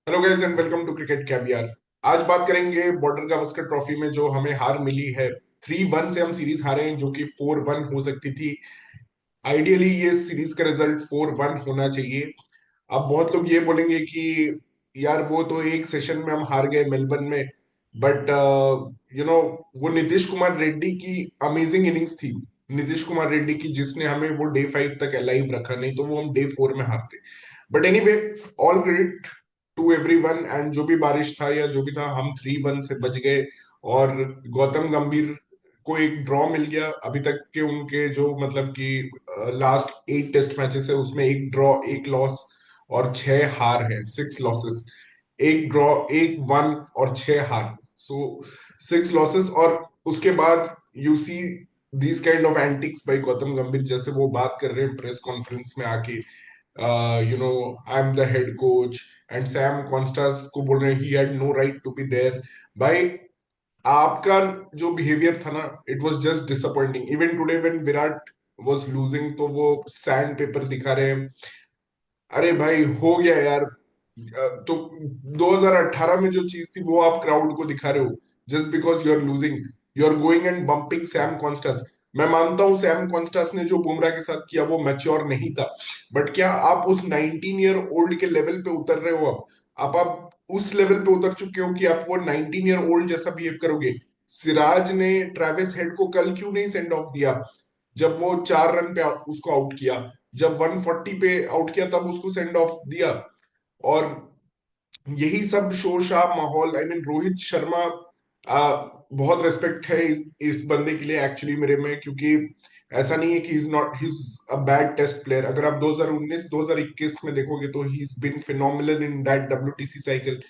Hello guys and welcome to cricket Caviar. आज बात करेंगे बॉर्डर गावस्कर ट्रॉफी में जो हमें हार मिली है। 3-1 से हम सीरीज हारे हैं जो कि 4-1 हो सकती थी। आइडियली ये सीरीज का रिजल्ट 4-1 होना चाहिए। अब बहुत लोग ये बोलेंगे कि यार वो तो एक सेशन में हम हार गए मेलबर्न में। बट यू नो वो नीतीश कुमार रेड्डी की अमेजिंग इनिंग्स थी। नीतीश कुमार रेड्डी की जिसने हमें वो डे 5 तक अलाइव रखा, नहीं तो वो हम डे 4 में हारते। But anyway, all credit to everyone. And जो भी बारिश था या जो भी था, हम 3-1 से बच गए। और गौतम गंभीर को एक ड्रॉ मिल गया। अभी तक के उनके जो मतलब कि लास्ट 8 टेस्ट मैचेस है उसमें एक ड्रॉ, एक लॉस और 6 हार है, 6 लॉसेस। एक ड्रॉ, एक वन और 6 हार। सो 6 लॉसेस। और उसके बाद you see these kind of antics by Gautam गंभीर, जैसे वो बात कर रहे हैं प्रेस कॉन्फ्रेंस में आके, I am the head coach. And Sam Konstas को बोल रहे हैं he had no right to be there. भाई, आपका जो बिहेवियर था ना, it was just disappointing. Even today when Virat was losing तो वो सैंड पेपर दिखा रहे हैं। अरे भाई, हो गया यार। तो 2018 में जो चीज थी वो आप क्राउड को दिखा रहे हो just because you are losing. You are going and bumping Sam Konstas. मैं मानता हूं सैम कॉन्स्टास ने जो बुमराह के साथ किया वो मैच्योर नहीं था। बट क्या आप उस 19 ईयर ओल्ड के लेवल पे उतर रहे हो? अब आप उस लेवल पे उतर चुके हो कि आप वो 19 ईयर ओल्ड जैसा बिहेव करोगे। सिराज ने ट्रेविस हेड को कल क्यों नहीं सेंड ऑफ दिया? जब वो 4 रन पे उसको आउट किया, जब 140 पे आउट किया तब उसको सेंड ऑफ दिया। और यही सब शोरशाब माहौल, आई मीन रोहित शर्मा, बहुत रेस्पेक्ट है इस बंदे के लिए एक्चुअली मेरे में, क्योंकि ऐसा नहीं है कि is not his a bad test player. अगर आप 2019 2021 में देखोगे तो he is been phenomenal in that WTC cycle.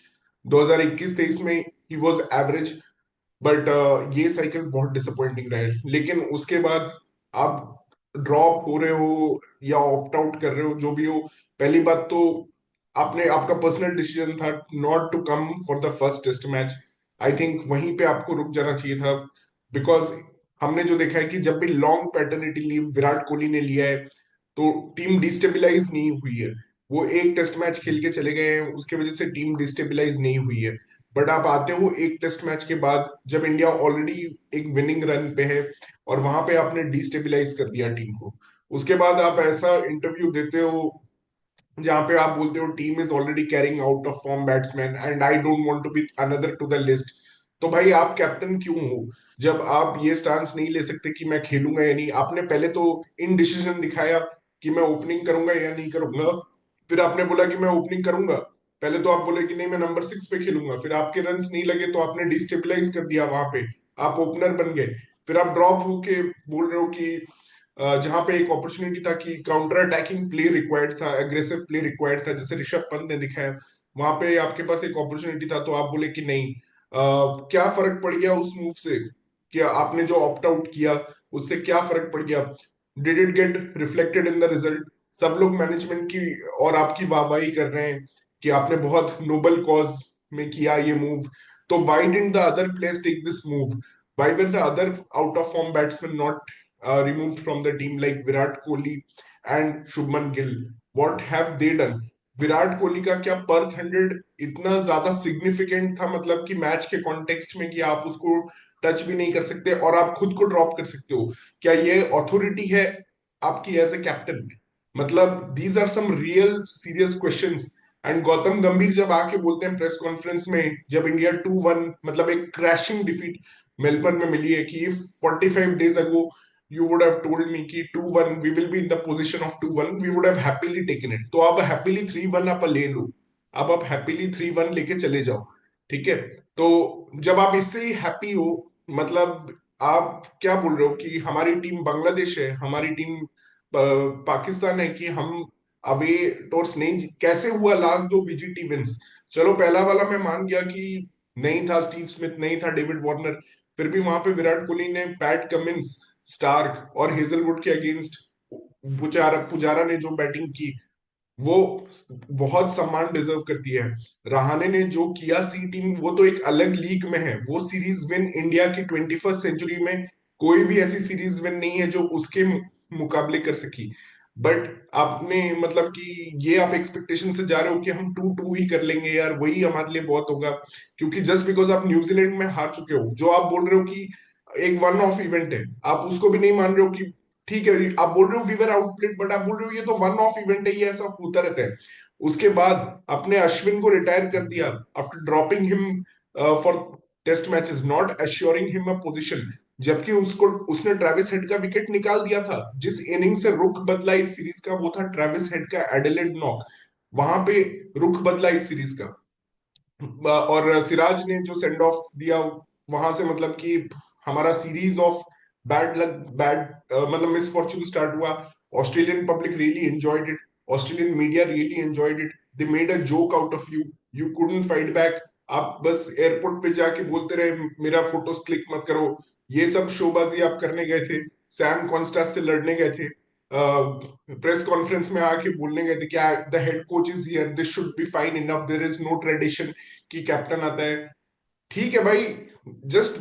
2021-23 में ही वाज एवरेज। बट ये साइकिल बहुत डिसअपॉइंटिंग रहा है। लेकिन उसके बाद आप ड्रॉप हो रहे हो या ऑप्ट आउट कर रहे हो, जो भी हो, पहली बात तो आपने, आपका पर्सनल डिसीजन था not to come for the first test match. I think वहीं पे आपको रुक जाना चाहिए था। बिकॉज हमने जो देखा है कि जब भी long paternity leave Virat Kohli ने लिया है तो टीम डिस्टेबिलाईज नहीं हुई है। वो एक टेस्ट मैच खेल के चले गए हैं, उसके वजह से टीम डिस्टेबिलाईज नहीं हुई है। बट आप आते हो एक टेस्ट मैच के बाद जब इंडिया ऑलरेडी एक विनिंग रन पे है, और वहां पे आपने डिस्टेबिलाईज कर दिया टीम को। उसके बाद आप ऐसा इंटरव्यू देते हो जहां पे आप बोलते हो team is already carrying out of form batsman and I don't want to be another to the list. तो भाई, आप कैप्टन क्यों हो जब आप ये स्टांस नहीं ले सकते कि मैं खेलूंगा या नहीं? आपने पहले तो इनडिसीजन दिखाया कि मैं ओपनिंग करूंगा या नहीं करूंगा। फिर आपने बोला कि मैं ओपनिंग करूंगा। पहले तो आप बोले कि नहीं, मैं नंबर 6 पे खेलूंगा। फिर आपके रन्स नहीं लगे तो आपने डिस्टेबलाइज कर दिया वहां पे। आप ओपनर बन गए। फिर आप ड्रॉप होके बोल रहे हो कि जहां पे एक अपॉर्चुनिटी था कि काउंटर अटैकिंग प्ले रिक्वायर्ड था, एग्रेसिव प्ले रिक्वायर्ड था, जैसे ऋषभ पंत ने दिखाया। वहां पे आपके पास एक अपॉर्चुनिटी था तो आप बोले कि नहीं। क्या फर्क पड़ गया उस मूव से? क्या आपने जो ऑप्ट आउट किया उससे क्या फर्क पड़ गया? Did it get reflected in the result? सब लोग मैनेजमेंट की और आपकी वाहवाही कर रहे हैं कि आपने बहुत नोबल कॉज में किया ये मूव। तो why didn't the other players take this move? Why were the other out of form batsman not removed from the team like Virat Kohli and Shubman Gill? What have they done? Virat Kohli का क्या Perth 100 इतना ज्यादा significant था, मतलब कि match के context में, कि आप उसको टच भी नहीं कर सकते और आप खुद को ड्रॉप कर सकते हो? क्या ये अथॉरिटी है आपकी एज ए कैप्टन? मतलब these are some real serious questions. And Gautam Gambhir जब आके बोलते हैं प्रेस कॉन्फ्रेंस में, जब इंडिया 2-1 मतलब एक क्रैशिंग डिफीट मेलबर्न में मिली है, कि 45 days ago you would have told me कि 2-1 we will be in the position of 2-1, we would have happily taken it। तो आप हैप्पीली 3-1 आप ले लो। अब आप हैप्पीली 3-1 लेके चले जाओ। ठीक है। तो जब आप इससे ही हैप्पी हो, मतलब आप क्या बोल रहे हो कि हमारी टीम बांग्लादेश है, हमारी टीम पाकिस्तान है, कि हम अवे टॉस नहीं? कैसे हुआ लास्ट दो बीजीटी विंस? चलो पहला वाला मैं मान गया कि नहीं था स्टीव स्मिथ, नहीं था डेविड वार्नर। फिर भी वहां पे विराट कोहली ने पैट कमिंस, स्टार्क और हेजलवुड के अगेंस्ट पुजारा पुजारा ने जो बैटिंग की, वो बहुत सम्मान डिजर्व करती है। रहाणे ने जो किया सी टीम, वो तो एक अलग लीग में है। वो सीरीज विन इंडिया की 21st सेंचुरी में कोई भी ऐसी सीरीज विन नहीं है जो उसके मुकाबले कर सकी। बट आपने मतलब कि ये आप एक्सपेक्टेशन से जा रहे हो कि हम 2-2 ही कर लेंगे यार, वही हमारे लिए बहुत होगा। क्योंकि जस्ट बिकॉज आप न्यूजीलैंड में हार चुके हो, जो आप बोल रहे हो कि एक वन ऑफ इवेंट है, आप उसको भी नहीं मान रहे हो कि ठीक है, आप बोल रहे हो वी वर आउटप्लेड, बट आप बोल रहे हो ये तो वन ऑफ इवेंट है, ये ऐसा होता रहता है। उसके बाद आपने अश्विन को रिटायर कर दिया after dropping him for test matches, not assuring him a position. जबकि उसको उसने ट्रेविस हेड का विकेट निकाल दिया था। जिस इनिंग से रुख बदला इस सीरीज का वो था ट्रेविस हेड का एडिलेड नॉक, वहां पे रुख बदला इस सीरीज का। और सिराज ने जो सेंड ऑफ दिया वहां से मतलब कि हमारा series of bad luck, bad मतलब मिसफॉर्चून स्टार्ट हुआ। Australian public really enjoyed it, Australian media really enjoyed it, they made a joke out of you, you couldn't fight back. आप बस एयरपोर्ट पे जाके बोलते रहे मेरा फोटोज क्लिक मत करो, ये सब शोबाजी आप करने गए थे। सैम कॉन्स्टास से लड़ने गए थे, प्रेस कॉन्फ्रेंस में आके बोलने गए थे कि the head coach is here, this should be fine enough, there is no tradition कि कैप्टन आता है। ठीक है भाई, जस्ट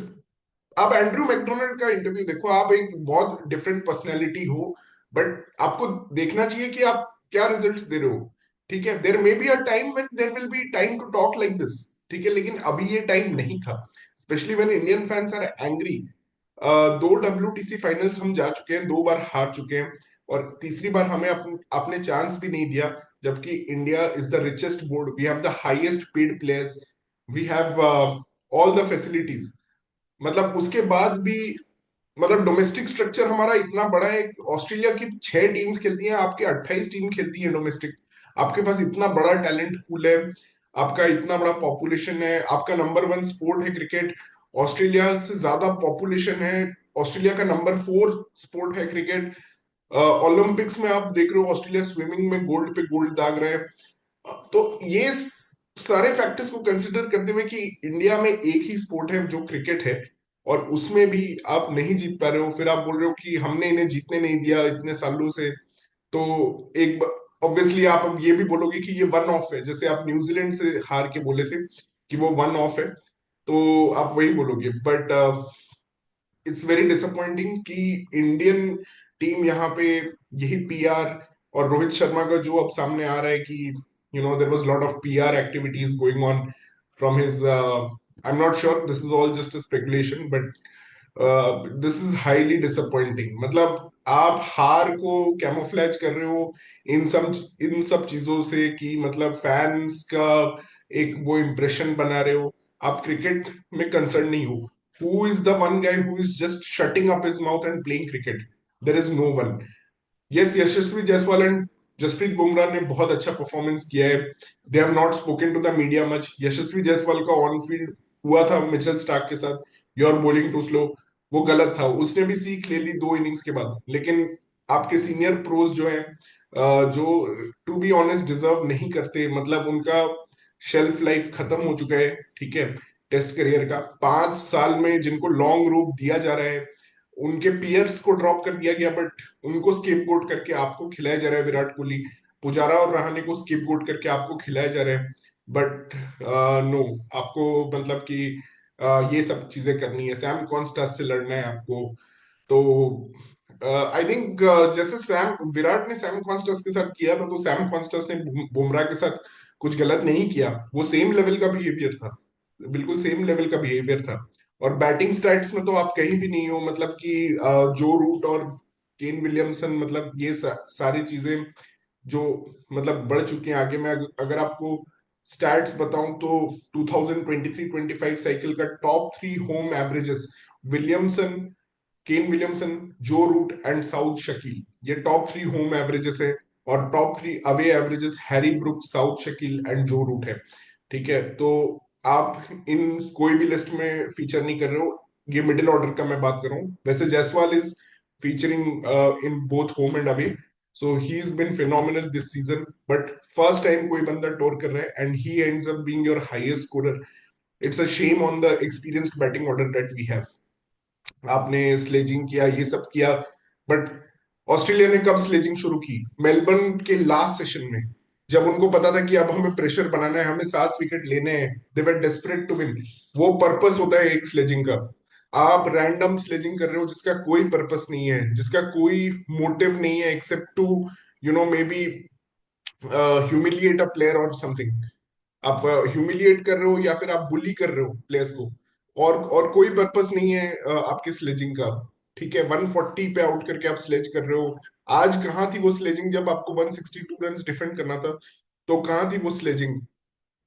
आप एंड्रू मैकडोनाल्ड का इंटरव्यू देखो, आप एक बहुत डिफरेंट पर्सनैलिटी हो, बट आपको देखना चाहिए कि आप क्या रिजल्ट्स दे रहे हो। ठीक है, there may be a time when there will be time to talk like this. ठीक है, लेकिन अभी ये टाइम नहीं था, specially when Indian fans are angry. 2 WTC finals हम जा चुके हैं, 2 बार हार चुके हैं, और तीसरी बार हमें आपने चांस भी नहीं दिया। जबकि India is the richest board, we have the highest paid players, we have all the facilities. मतलब उसके बाद भी मतलब डोमेस्टिक स्ट्रक्चर हमारा इतना बड़ा है। ऑस्ट्रेलिया की 6 टीम्स खेलती हैं, आपके 28 टीम खेलती है डोमेस्टिक। आपके पास इतना बड़ा टैलेंट पूल है, आपका इतना बड़ा पॉपुलेशन है, आपका नंबर 1 स्पोर्ट है क्रिकेट, ऑस्ट्रेलिया से ज्यादा पॉपुलेशन है, ऑस्ट्रेलिया का नंबर 4 स्पोर्ट है क्रिकेट। ओलंपिक्स में आप देख रहे हो ऑस्ट्रेलिया स्विमिंग में गोल्ड पे गोल्ड दाग रहे हैं। तो ये सारे फैक्टर्स को कंसिडर करते हुए कि इंडिया में एक ही स्पोर्ट है जो क्रिकेट है, और उसमें भी आप नहीं जीत पा रहे हो, फिर आप बोल रहे हो कि हमने इन्हें जीतने नहीं दिया इतने सालों से। तो एक ऑब्वियसली आप अब ये भी बोलोगे कि ये वन ऑफ है, जैसे आप न्यूजीलैंड से हार के बोले थे कि वो वन ऑफ है, तो आप वही बोलोगे। बट इट्स वेरी डिसअपॉइंटिंग कि इंडियन टीम यहाँ पे यही पीआर, और रोहित शर्मा का जो अब सामने आ रहा है कि there was lot of PR activities going on from his, I am not sure, this is all just a speculation, but this is highly disappointing. मतलब आप हार को कैमोफ्लेज कर रहे हो इन सब चीजों से, कि मतलब फैंस का एक वो इंप्रेशन बना रहे हो, आप क्रिकेट में कंसर्न नहीं हो। Who is the one guy who is just shutting up his mouth and playing cricket? There is no one. Yes, Yashasvi Jaiswal and Jasprit Bumrah ने बहुत अच्छा परफॉर्मेंस किया है। They have not spoken to the media much. Yashasvi Jaiswal का on field हुआ था Mitchell Starc के साथ, you are bowling too slow, वो गलत था, उसने भी सीख ले ली 2 इनिंग्स के बाद। लेकिन आपके सीनियर प्रोज जो हैं, जो टू बी ऑनेस्ट डिजर्व नहीं करते, मतलब उनका शेल्फ लाइफ खत्म हो चुका है। ठीक है, टेस्ट करियर का 5 साल में जिनको लॉन्ग रूप दिया जा रहा है, उनके पियर्स को ड्रॉप कर दिया गया, बट उनको स्केपगोट करके आपको खिलाया जा रहा है। विराट कोहली, पुजारा और रहाणे को स्केपगोट करके आपको खिलाया जा रहा है। बट नो, आपको मतलब कि ये सब चीजें करनी है, सैम कॉन्स्टास से लड़ना है आपको। तो आई थिंक जैसे सैम विराट ने सैम कॉन्स्टास के साथ किया था, तो सैम कॉन्स्टास ने बुमराह के साथ कुछ गलत नहीं किया, वो सेम लेवल का बिहेवियर था, बिल्कुल सेम लेवल का बिहेवियर था। और बैटिंग स्टैट्स में तो आप कहीं भी नहीं हो, मतलब कि जो रूट और केन विलियमसन, मतलब ये सारी चीजें जो मतलब बढ़ चुकी हैं आगे। मैं अगर आपको स्टैट्स बताऊं तो 2023-25 साइकिल का top 3 home averages, Williamson, Kane Williamson, जो रूट एंड साउथ शकील, ये टॉप 3 होम एवरेजेस है। और top 3 away averages Harry Brook, south Shakeel and जो रूट है। ठीक है, तो आप इन कोई भी लिस्ट में फीचर नहीं कर रहे हो, ये मिडिल ऑर्डर का मैं बात कर रहा हूँ। वैसे Jaiswal is featuring in both home and away, so he is been phenomenal this season. But first time कोई बंदा टोर कर रहा है and he ends up being your highest scorer. It's a shame on the experienced batting order that we have. आपने sledging किया, ये सब किया, बट ऑस्ट्रेलिया ने कब स्लेजिंग शुरू की? मेलबर्न के लास्ट सेशन में, जब उनको पता था कि अब हमें प्रेशर बनाना है, हमें 7 विकेट लेने हैं, दे वर डेस्परेट टू विन। वो पर्पस होता है एक स्लेजिंग का। आप रैंडम स्लेजिंग कर रहे हो जिसका कोई पर्पस नहीं है, जिसका कोई मोटिव नहीं है except to maybe humiliate a player और समथिंग। आप ह्यूमिलिएट कर रहे हो या फिर आप बुली कर रहे हो प्लेयर्स को, और कोई पर्पस नहीं है आपकी स्लेजिंग का। ठीक है, 140 पे आउट करके आप स्लेज कर रहे हो। आज कहाँ थी वो स्लेजिंग जब आपको 162 रन डिफेंड करना था? तो कहाँ थी वो स्लेजिंग?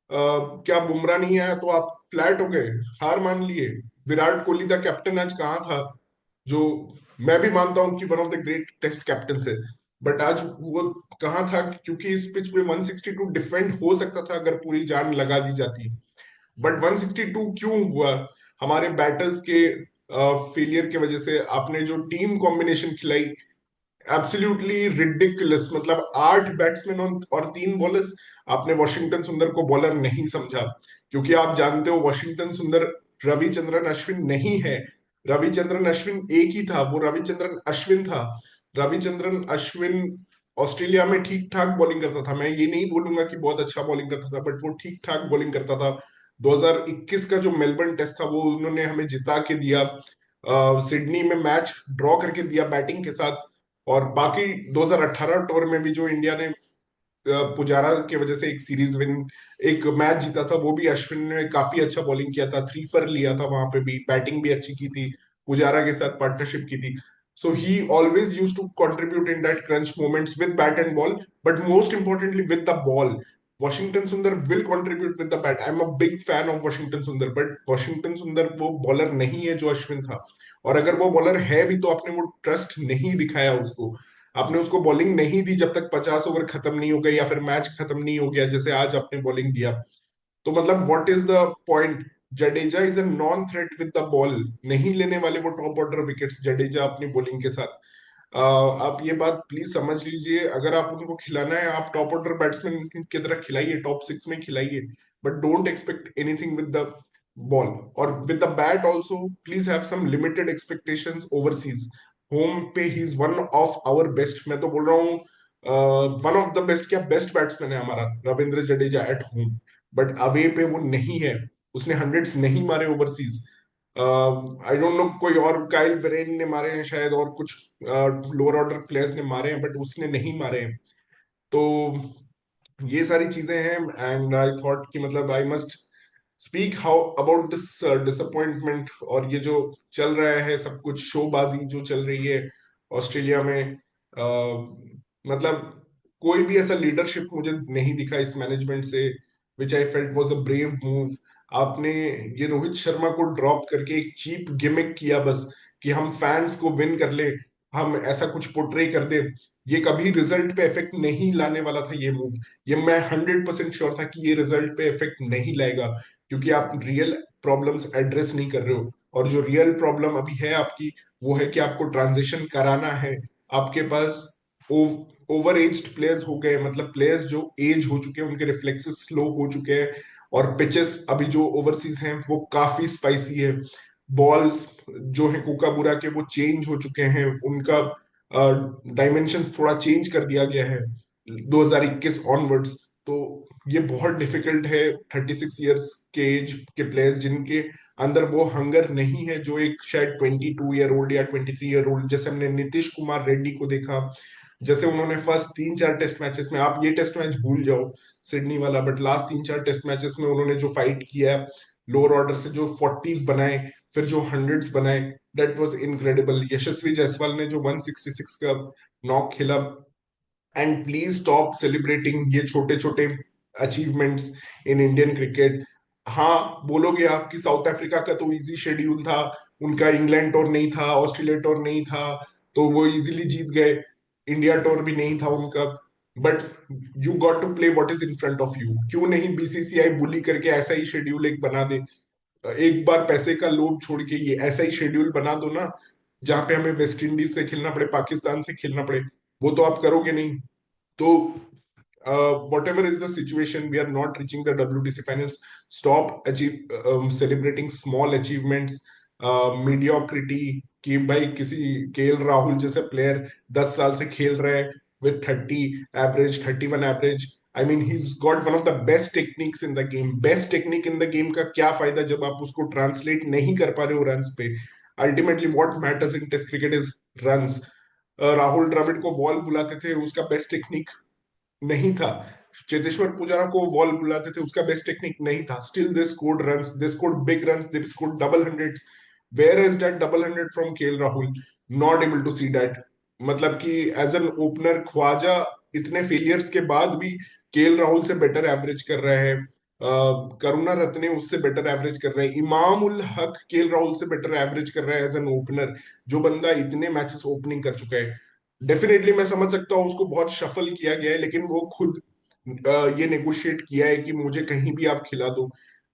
क्या बुमराह नहीं आया तो आप फ्लैट हो गए, हार मान लिए? विराट कोहली द कैप्टन आज कहाँ था, जो मैं भी मानता हूँ कि one of the great test captain है, बट आज वो कहाँ था? क्योंकि इस पिच पे 162 डिफेंड हो सकता था अगर पूरी जान लगा दी जाती। बट 162 क्यों हुआ? हमारे बैटर्स के फेलियर की वजह से। आपने जो टीम कॉम्बिनेशन खिलाई, एब्सोल्युटली रिडिकुलस, मतलब 8 बैट्समैन और 3 बॉलर्स। आपने वॉशिंगटन सुंदर को बॉलर नहीं समझा, क्योंकि आप जानते हो वॉशिंगटन सुंदर रविचंद्रन अश्विन नहीं है। रविचंद्रन अश्विन एक ही था, वो रविचंद्रन अश्विन था। रविचंद्रन अश्विन ऑस्ट्रेलिया में ठीक ठाक बॉलिंग करता था, मैं ये नहीं बोलूंगा कि बहुत अच्छा बॉलिंग करता था, बट वो ठीक ठाक बॉलिंग करता था। 2021 का जो मेलबर्न टेस्ट था वो उन्होंने हमें जिता के दिया, सिडनी में मैच ड्रॉ करके दिया बैटिंग के साथ। और बाकी 2018 टूर में भी जो इंडिया ने पुजारा की वजह से एक सीरीज विन, एक मैच जीता था, वो भी अश्विन ने काफी अच्छा बॉलिंग किया था, 3 फर लिया था वहां पे भी, बैटिंग भी अच्छी की थी, पुजारा के साथ पार्टनरशिप की थी। So he always use to contribute in that crunch moments with bat and ball, but most importantly with the ball. Washington Sundar will contribute with the bat. I am a big fan of Washington Sundar, but Washington Sundar वो bowler नहीं है जो अश्विन था। और अगर वो bowler है भी तो आपने वो ट्रस्ट नहीं दिखाया उसको। आपने उसको बॉलिंग नहीं दी जब तक 50 ओवर खत्म नहीं हो गए या फिर मैच खत्म नहीं हो गया, जैसे आज आपने बॉलिंग दिया। तो मतलब what is the point? Jadeja is a non threat with the ball, नहीं लेने वाले वो टॉप ऑर्डर विकेट्स जडेजा अपनी बॉलिंग के साथ। आप ये बात प्लीज समझ लीजिए, अगर आप उनको खिलाना है आप टॉप ऑर्डर बैट्समैन की तरह खिलाइए, टॉप 6 में खिलाइए, but don't expect anything with the ball. और with the bat also please have some limited expectations overseas. Home पे he is one of our best, मैं तो बोल रहा हूँ वन ऑफ द बेस्ट, क्या बेस्ट बैट्समैन है हमारा Ravindra Jadeja at home. But away पे वो नहीं है, उसने हंड्रेड्स नहीं मारे ओवरसीज। आई डोंट नो, कोई और काइल ब्रेन ने मारे हैं शायद, और कुछ लोअर ऑर्डर प्लेयर्स ने मारे हैं, बट उसने नहीं मारे हैं। तो ये सारी चीजें हैं, एंड आई थॉट कि मतलब I must speak how about this disappointment. और ये जो चल रहा है सब कुछ शोबाजी जो चल रही है ऑस्ट्रेलिया में, मतलब कोई भी ऐसा लीडरशिप मुझे नहीं दिखा इस मैनेजमेंट से, which I felt was a brave move. आपने ये रोहित शर्मा को ड्रॉप करके एक चीप गिमिक किया बस, कि हम फैंस को विन कर ले, हम ऐसा कुछ पोर्ट्रे कर दे। ये कभी रिजल्ट पे इफेक्ट नहीं लाने वाला था ये मूव। ये मैं 100% श्योर था कि ये रिजल्ट पे इफेक्ट नहीं लाएगा, क्योंकि आप रियल प्रॉब्लम्स एड्रेस नहीं कर रहे हो। और जो रियल प्रॉब्लम अभी है आपकी, वो है कि आपको ट्रांजिशन कराना है। आपके पास ओवर एज्ड प्लेयर्स हो गए, मतलब प्लेयर्स जो एज हो चुके हैं, उनके रिफ्लेक्सेस स्लो हो चुके हैं। और पिचेस अभी जो ओवरसीज हैं वो काफी स्पाइसी है। बॉल्स जो है कोकाबुरा के, वो चेंज हो चुके हैं, उनका डायमेंशंस थोड़ा चेंज कर दिया गया है 2021 ऑनवर्ड्स। तो ये बहुत डिफिकल्ट है 36 इयर्स के एज के प्लेयर्स जिनके अंदर वो हंगर नहीं है, जो एक शायद 22 ईयर ओल्ड या 23 ईयर ओल्ड, जैसे हमने नीतीश कुमार रेड्डी को देखा, जैसे उन्होंने फर्स्ट 3-4 टेस्ट मैचेस में, आप ये टेस्ट मैच भूल जाओ सिडनी वाला, बट लास्ट 3-4 टेस्ट मैचेस में उन्होंने जो फाइट किया लोअर ऑर्डर से, जो 40s बनाए, फिर जो हंड्रेड्स बनाए, दैट वाज इनक्रेडिबल। यशस्वी जायसवाल ने जो 166 का नॉक खेला। एंड प्लीज स्टॉप सेलिब्रेटिंग ये छोटे छोटे अचीवमेंट्स इन इंडियन क्रिकेट। हाँ, बोलोगे आप कि साउथ अफ्रीका का तो इजी शेड्यूल था, उनका इंग्लैंड टूर नहीं था, ऑस्ट्रेलिया टूर नहीं था, तो वो इजीली जीत गए। इंडिया टूर भी नहीं था उनका। But you got to play what is in front of you. क्यों नहीं बीसीसीआई बुली करके ऐसा ही शेड्यूल एक बना दे? एक बार पैसे का लोभ छोड़ के ये ऐसा ही शेड्यूल बना दो ना, जहां पे हमें वेस्ट इंडीज से खेलना पड़े, पाकिस्तान से खेलना पड़े। वो तो आप करोगे नहीं। तो whatever is the situation, we are not reaching the WTC finals. Stop celebrating small achievements, mediocrity, कि भाई किसी केएल राहुल जैसे प्लेयर 10 साल से खेल रहे हैं with 30 average, 31 average, I mean he got one of the best techniques in the game. Best technique in the game का क्या फायदा जब आप उसको ट्रांसलेट नहीं कर पा रहे हो रन्स पे। Ultimately what matters in test cricket is runs. Rahul Dravid को बॉल बुलाते थे, उसका बेस्ट टेक्निक नहीं था। चेतेश्वर पुजारा को बॉल बुलाते थे, उसका बेस्ट टेक्निक नहीं था। Still they scored runs, they scored big runs, they scored double hundreds. Where is that double hundred from KL Rahul? Not able to see that. मतलब कि एज एन ओपनर ख्वाजा इतने फेलियर्स के बाद भी केएल राहुल से better average कर रहा है। करुणा रत्ने उससे बेटर एवरेज कर रहे हैं। इमाम उल हक केएल राहुल से बेटर एवरेज कर रहा है एज एन ओपनर, जो बंदा इतने मैचेस ओपनिंग कर चुका है। डेफिनेटली मैं समझ सकता हूँ उसको बहुत शफल किया गया है, लेकिन वो खुद ये नेगोशिएट किया है कि मुझे कहीं भी आप खिला दो।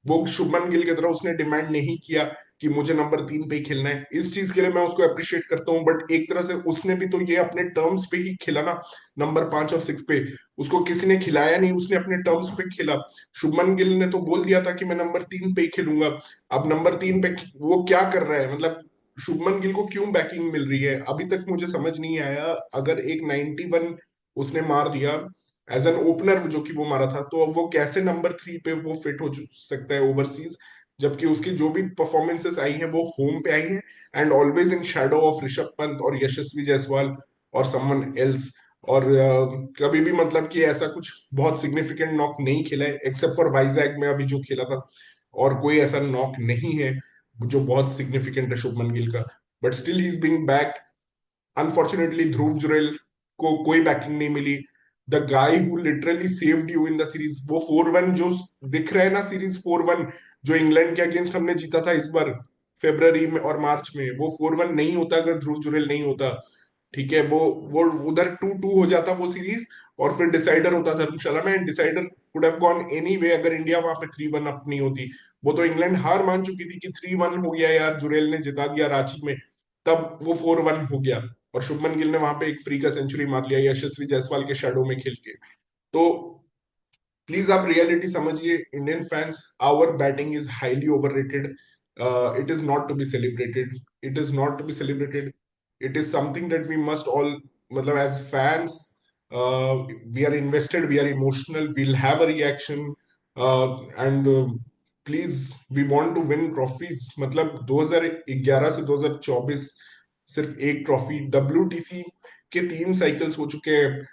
वो शुभमन गिल की तरह उसने डिमांड नहीं किया कि मुझे नंबर 3 पे ही खेलना है। इस चीज के लिए मैं उसको अप्रिशिएट करता हूँ, बट एक तरह से उसने भी तो ये अपने टर्म्स पे ही खेला ना, नंबर 5 और 6 पे। उसको किसी ने खिलाया नहीं, उसने अपने टर्म्स पे खेला। शुभमन गिल ने तो बोल दिया था कि मैं नंबर 3 पे ही खेलूंगा। अब नंबर 3 पे वो क्या कर रहा है? मतलब शुभमन गिल को क्यों बैकिंग मिल रही है अभी तक मुझे समझ नहीं आया। अगर एक 91 उसने मार दिया एज एन ओपनर, जो कि वो मारा था, तो अब वो कैसे नंबर 3 पे वो फिट हो सकता है ओवरसीज? जबकि उसकी जो भी परफॉर्मेंसेस आई हैं वो होम पे आई हैं, and always in Shadow of Rishabh Pant और यशस्वी जायसवाल और समवन एल्स। और कभी भी मतलब कि ऐसा कुछ बहुत सिग्निफिकेंट नॉक नहीं खेला है, एक्सेप्ट फॉर वाइजैक में अभी जो खेला था। और कोई ऐसा नॉक नहीं है जो बहुत सिग्निफिकेंट है शुभमन गिल का। But still he is being back. Unfortunately Dhruv Jurel को कोई बैकिंग नहीं मिली। The guy who literally saved you in the series, वो 4-1 जो दिख रहा है ना, सीरीज 4-1 जो इंग्लैंड के अगेंस्ट हमने जीता था इस बार फेब्रवरी में और मार्च में, वो 4-1 नहीं होता अगर ध्रुव जुरेल नहीं होता। ठीक है, वो उधर 2-2 हो जाता वो सीरीज, और फिर डिसाइडर होता धर्मशाला में, and decider could have gone any way अगर इंडिया वहां पे 3-1 अप नहीं होती। वो तो इंग्लैंड हार मान चुकी थी कि 3-1 हो गया यार, जुरेल ने जिता दिया रांची में, तब वो 4-1 हो गया। और शुभमन गिल ने वहां पे एक फ्री का सेंचुरी मार लिया यशस्वी जायसवाल के शैडो में खेल के। तो प्लीज आप रियलिटी समझिए Indian fans. Our batting is highly overrated. It is not to be celebrated. It is not to be celebrated. It is something that we must all, मतलब as fans, we are invested, we are emotional, we'll have a reaction, and please we want to win trophies. मतलब 2011 से 2024 सिर्फ एक trophy. WTC के 3 cycles हो चुके हैं।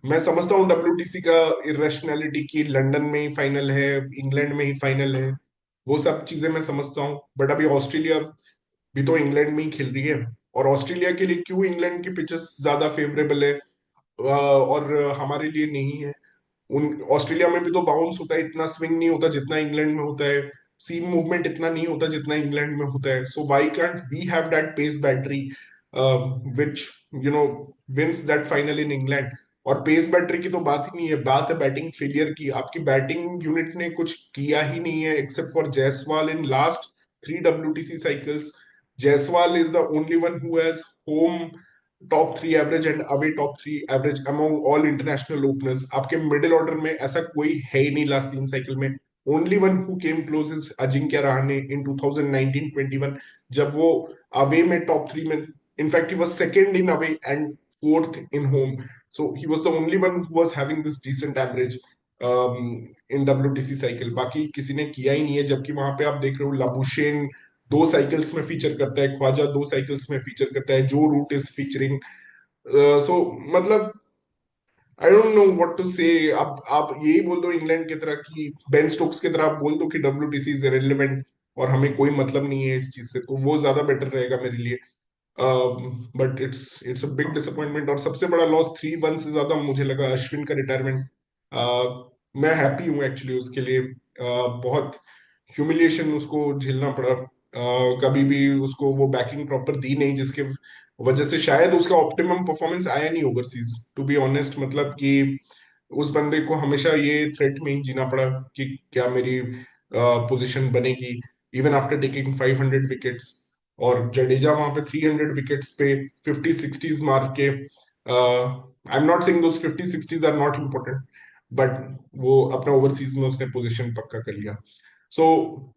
मैं समझता हूँ डब्ल्यूटीसी का इरेशनैलिटी की लंदन में ही फाइनल है, इंग्लैंड में ही फाइनल है, वो सब चीजें मैं समझता हूँ। बट अभी ऑस्ट्रेलिया भी तो इंग्लैंड में ही खेल रही है। और ऑस्ट्रेलिया के लिए क्यों इंग्लैंड की पिचेस ज्यादा फेवरेबल है और हमारे लिए नहीं है? उन ऑस्ट्रेलिया में भी तो बाउंस होता है, इतना स्विंग नहीं होता जितना इंग्लैंड में होता है। सीम मूवमेंट इतना नहीं होता जितना इंग्लैंड में होता है। So why can't we have that pace battery which you know wins that final in England? और पेस बैटरी की तो बात ही नहीं है, बात है बैटिंग फेलियर की। आपकी बैटिंग यूनिट ने कुछ किया ही नहीं है except for Jaiswal in last 3 WTC cycles. Jaiswal is the only one who has home top 3 average and away top 3 average among all international openers. आपके मिडिल ऑर्डर में ऐसा कोई है ही नहीं लास्ट 3 साइकिल में। Only one who came close is Ajinkya Rahane in 2019-21, जब वो अवे में टॉप 3 में, in fact he was second in away and fourth in home. So he was the only one who was having this decent average in WTC cycle. बाकी किसी ने किया ही नहीं है। जबकि वहां पे आप देख रहे हो लाबुशेन 2 साइकिल्स में फीचर करता है, ख्वाजा 2 साइकिल्स में फीचर करता है, जो रूट इज फीचरिंग। सो मतलब I don't know what to say. आप यही बोल दो इंग्लैंड की तरह कि बेन स्टोक्स की तरह आप बोल दो कि डब्ल्यूटीसी इज इरेलीवेंट और हमें कोई मतलब नहीं है इस चीज से, तो वो ज्यादा बेटर रहेगा मेरे लिए। But it's a big disappointment. और सबसे बड़ा लॉस 3-1 से ज्यादा मुझे लगा अश्विन का रिटायरमेंट। मैं हैप्पी हूँ एक्चुअली उसके लिए। बहुत ह्यूमिलिएशन उसको झेलना पड़ा। कभी भी उसको वो बैकिंग प्रॉपर दी नहीं, जिसके वजह से शायद उसका ऑप्टिमम परफॉर्मेंस आया नहीं ओवरसीज, टू बी ऑनेस्ट। मतलब कि उस बंदे को हमेशा ये थ्रेट में ही जीना पड़ा कि क्या मेरी पोजीशन बनेगी इवन आफ्टर टेकिंग 500 विकेट्स। और जडेजा वहां पे 300 विकेट्स पे 50 60s मार के, I am not saying those 50 60s are not important, but वो अपना ओवरसीज में उसने पोजीशन पक्का कर लिया। So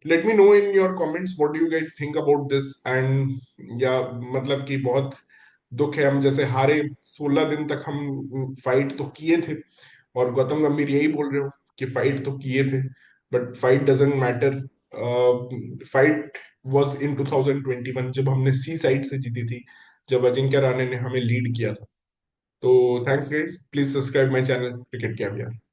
let me know in your comments what do you guys think about this and, या मतलब कि बहुत दुख है, हम जैसे हारे 16 दिन तक हम फाइट तो किए थे और गौतम गंभीर यही बोल रहे हो कि फाइट तो किए थे, but fight doesn't matter. Fight was in 2021 जब हमने सी साइड से जीती थी, जब अजिंक्य राणे ने हमें लीड किया था। तो thanks guys, please subscribe my channel cricket caviar.